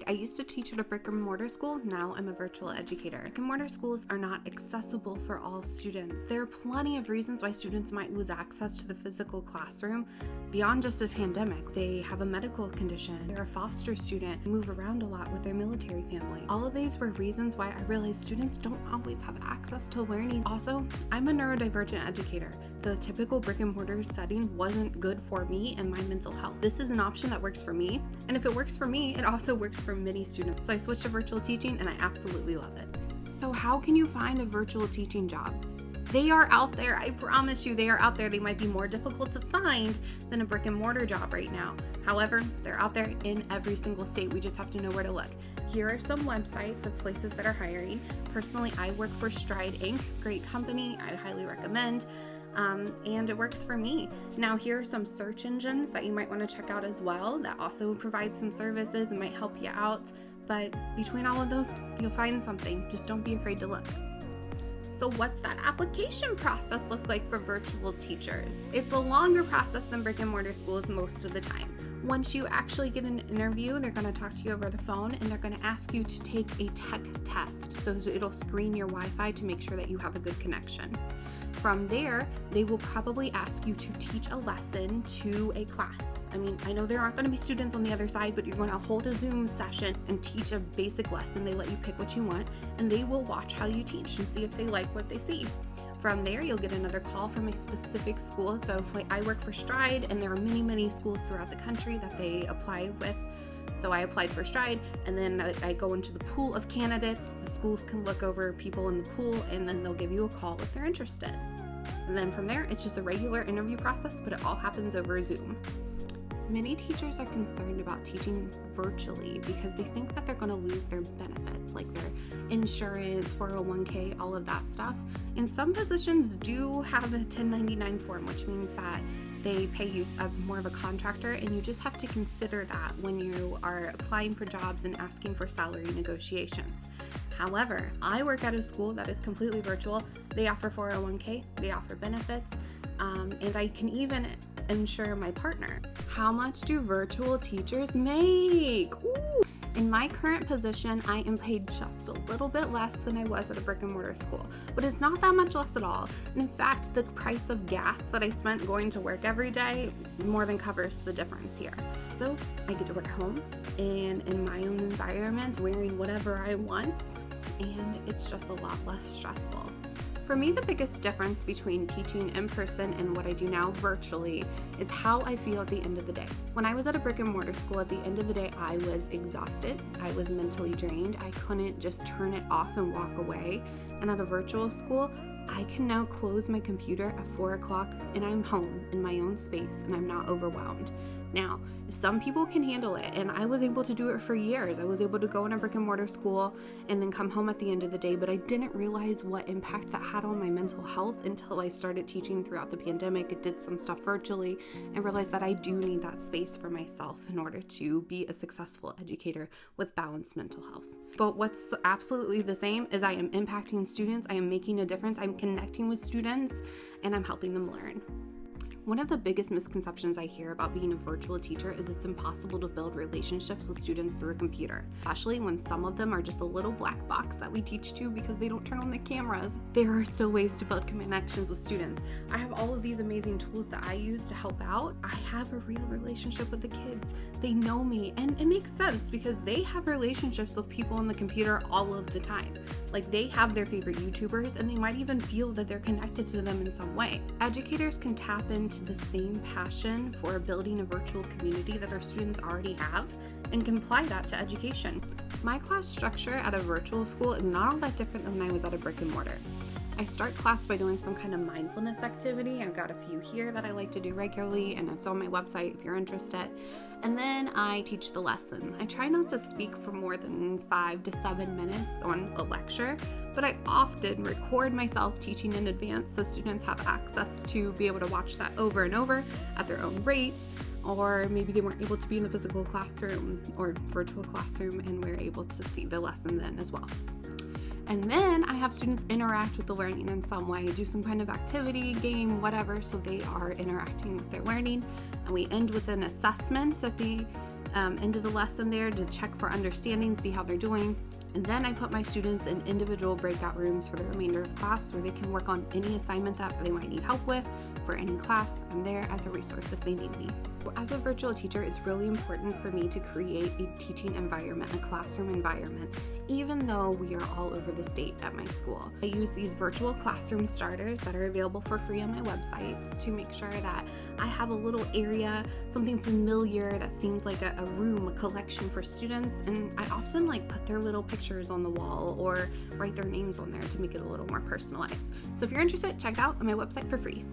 I used to teach at a brick-and-mortar school. Now I'm a virtual educator. Brick-and-mortar schools are not accessible for all students. There are plenty of reasons why students might lose access to the physical classroom beyond just a pandemic. They have a medical condition, they're a foster student, move around a lot with their military family. All of these were reasons why I realized students don't always have access to learning. Also, I'm a neurodivergent educator. The typical brick-and-mortar setting wasn't good for me and my mental health. This is an option that works for me, and if it works for me, it also works for many students. So I switched to virtual teaching and I absolutely love it. So how can you find a virtual teaching job? They are out there. I promise you they are out there. They might be more difficult to find than a brick-and-mortar job right now. However, they're out there in every single state. We just have to know where to look. Here are some websites of places that are hiring. Personally, I work for Stride Inc. Great company. I highly recommend. And it works for me. Now here are some search engines that you might want to check out as well that also provide some services and might help you out. But between all of those, you'll find something. Just don't be afraid to look. So what's that application process look like for virtual teachers? It's a longer process than brick-and-mortar schools most of the time. Once you actually get an interview, they're going to talk to you over the phone and they're going to ask you to take a tech test. So it'll screen your Wi-Fi to make sure that you have a good connection. From there, they will probably ask you to teach a lesson to a class. I mean, I know there aren't going to be students on the other side, but you're going to hold a Zoom session and teach a basic lesson. They let you pick what you want, and they will watch how you teach and see if they like what they see. From there, you'll get another call from a specific school. So if I work for Stride, and there are many, many schools throughout the country that they apply with. So I applied for Stride, and then I go into the pool of candidates. The schools can look over people in the pool, and then they'll give you a call if they're interested. And then from there, it's just a regular interview process, but it all happens over Zoom. Many teachers are concerned about teaching virtually because they think that they're going to lose their benefits, like their insurance, 401k, all of that stuff. And some positions do have a 1099 form, which means that they pay you as more of a contractor, and you just have to consider that when you are applying for jobs and asking for salary negotiations. However, I work at a school that is completely virtual. They offer 401k, they offer benefits, and I can even insure my partner. How much do virtual teachers make? Ooh. In my current position, I am paid just a little bit less than I was at a brick-and-mortar school, but it's not that much less at all. And in fact, the price of gas that I spent going to work every day more than covers the difference here. So I get to work at home and in my own environment, wearing whatever I want, and it's just a lot less stressful. For me, the biggest difference between teaching in person and what I do now virtually is how I feel at the end of the day. When I was at a brick-and-mortar school, at the end of the day, I was exhausted. I was mentally drained. I couldn't just turn it off and walk away. And at a virtual school, I can now close my computer at 4 o'clock and I'm home in my own space and I'm not overwhelmed. Now, some people can handle it, and I was able to do it for years. I was able to go in a brick-and-mortar school and then come home at the end of the day, but I didn't realize what impact that had on my mental health until I started teaching throughout the pandemic. I did some stuff virtually and realized that I do need that space for myself in order to be a successful educator with balanced mental health. But what's absolutely the same is I am impacting students, I am making a difference, I'm connecting with students, and I'm helping them learn. One of the biggest misconceptions I hear about being a virtual teacher is it's impossible to build relationships with students through a computer, especially when some of them are just a little black box that we teach to because they don't turn on the cameras. There are still ways to build connections with students. I have all of these amazing tools that I use to help out. I have a real relationship with the kids. They know me, and it makes sense because they have relationships with people on the computer all of the time. Like, they have their favorite YouTubers, and they might even feel that they're connected to them in some way. Educators can tap into the same passion for building a virtual community that our students already have and can apply that to education. My class structure at a virtual school is not all that different than when I was at a brick and mortar. I start class by doing some kind of mindfulness activity. I've got a few here that I like to do regularly, and it's on my website if you're interested. And then I teach the lesson. I try not to speak for more than 5 to 7 minutes on a lecture, but I often record myself teaching in advance so students have access to be able to watch that over and over at their own rates, or maybe they weren't able to be in the physical classroom or virtual classroom and we're able to see the lesson then as well. And then I have students interact with the learning in some way, do some kind of activity, game, whatever, so they are interacting with their learning. And we end with an assessment at the end of the lesson there to check for understanding, see how they're doing. And then I put my students in individual breakout rooms for the remainder of class where they can work on any assignment that they might need help with for any class. I'm there as a resource if they need me. As a virtual teacher, it's really important for me to create a teaching environment, a classroom environment, even though we are all over the state at my school. I use these virtual classroom starters that are available for free on my website to make sure that I have a little area, something familiar that seems like a room, a collection for students, and I often put their little pictures on the wall or write their names on there to make it a little more personalized. So if you're interested, check it out on my website for free.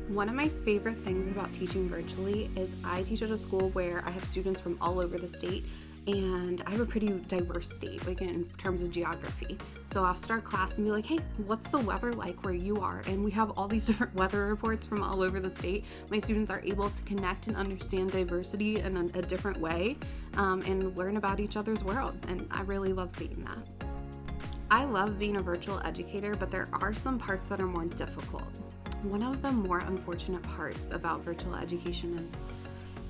One of my favorite things about teaching virtually is I teach at a school where I have students from all over the state, and I have a pretty diverse state, in terms of geography. So I'll start class and be like, hey, what's the weather like where you are? And we have all these different weather reports from all over the state. My students are able to connect and understand diversity in a different way, and learn about each other's world. And I really love seeing that. I love being a virtual educator, but there are some parts that are more difficult. One of the more unfortunate parts about virtual education is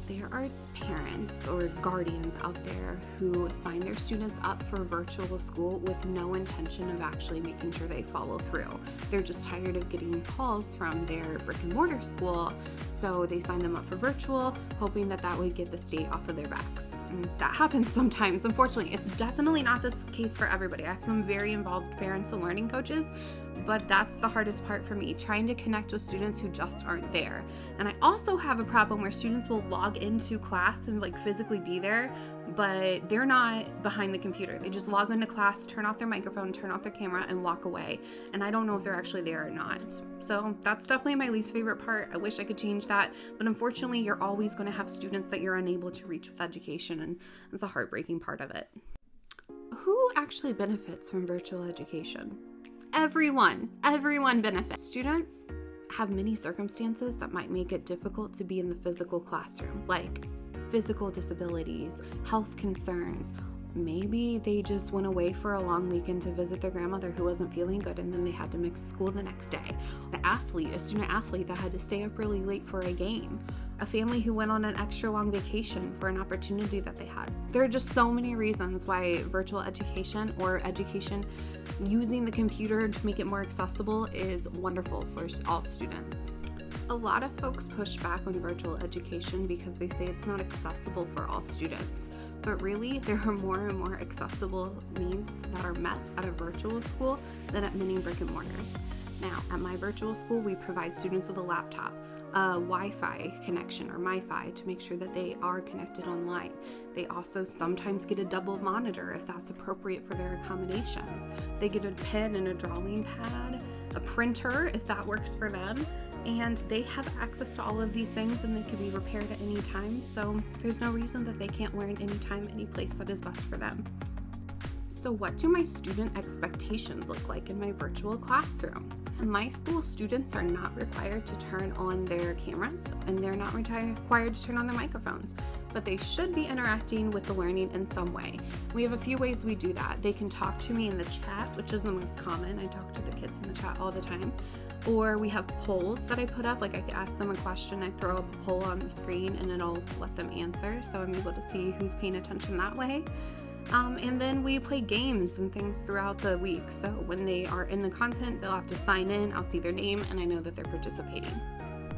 there are parents or guardians out there who sign their students up for virtual school with no intention of actually making sure they follow through. They're just tired of getting calls from their brick-and-mortar school, so they sign them up for virtual, hoping that would get the state off of their backs. And that happens sometimes. Unfortunately, it's definitely not this case for everybody. I have some very involved parents and learning coaches, but that's the hardest part for me, trying to connect with students who just aren't there. And I also have a problem where students will log into class and physically be there, but they're not behind the computer. They just log into class, turn off their microphone, turn off their camera, and walk away. And I don't know if they're actually there or not. So that's definitely my least favorite part. I wish I could change that, but unfortunately, you're always going to have students that you're unable to reach with education, and it's a heartbreaking part of it. Who actually benefits from virtual education? Everyone benefits. Students have many circumstances that might make it difficult to be in the physical classroom, like physical disabilities, health concerns. Maybe they just went away for a long weekend to visit their grandmother who wasn't feeling good, and then they had to mix school the next day. A student athlete that had to stay up really late for a game. A family who went on an extra long vacation for an opportunity that they had. There are just so many reasons why virtual education or education using the computer to make it more accessible is wonderful for all students. A lot of folks push back on virtual education because they say it's not accessible for all students. But really, there are more and more accessible needs that are met at a virtual school than at many brick and mortars. Now, at my virtual school, we provide students with a laptop, a Wi-Fi connection or MiFi to make sure that they are connected online. They also sometimes get a double monitor if that's appropriate for their accommodations. They get a pen and a drawing pad, a printer if that works for them, and they have access to all of these things, and they can be repaired at any time, so there's no reason that they can't learn anytime, any place that is best for them. So what do my student expectations look like in my virtual classroom? My school students are not required to turn on their cameras, and they're not required to turn on their microphones, but they should be interacting with the learning in some way. We have a few ways we do that. They can talk to me in the chat, which is the most common. I talk to the kids in the chat all the time. Or we have polls that I put up, I could ask them a question, I throw a poll on the screen and it'll let them answer, so I'm able to see who's paying attention that way. And then we play games and things throughout the week, so when they are in the content, they'll have to sign in, I'll see their name, and I know that they're participating.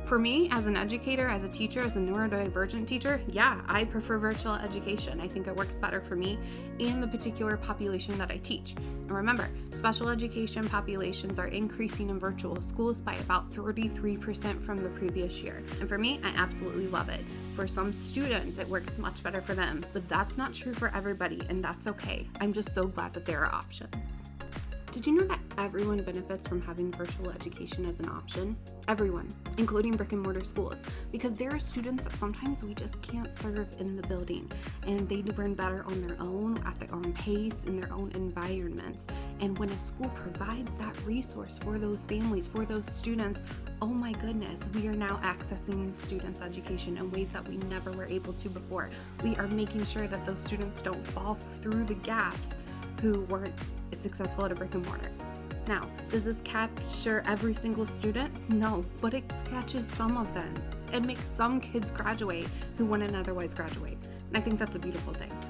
For me, as an educator, as a teacher, as a neurodivergent teacher, yeah, I prefer virtual education. I think it works better for me and the particular population that I teach. And remember, special education populations are increasing in virtual schools by about 33% from the previous year. And for me, I absolutely love it. For some students, it works much better for them, but that's not true for everybody, and that's okay. I'm just so glad that there are options. Did you know that everyone benefits from having virtual education as an option? Everyone, including brick and mortar schools, because there are students that sometimes we just can't serve in the building, and they learn better on their own, at their own pace, in their own environments. And when a school provides that resource for those families, for those students, oh my goodness, we are now accessing students' education in ways that we never were able to before. We are making sure that those students don't fall through the gaps who weren't successful at a brick and mortar. Now, does this capture every single student? No, but it catches some of them. It makes some kids graduate who wouldn't otherwise graduate. I think that's a beautiful thing.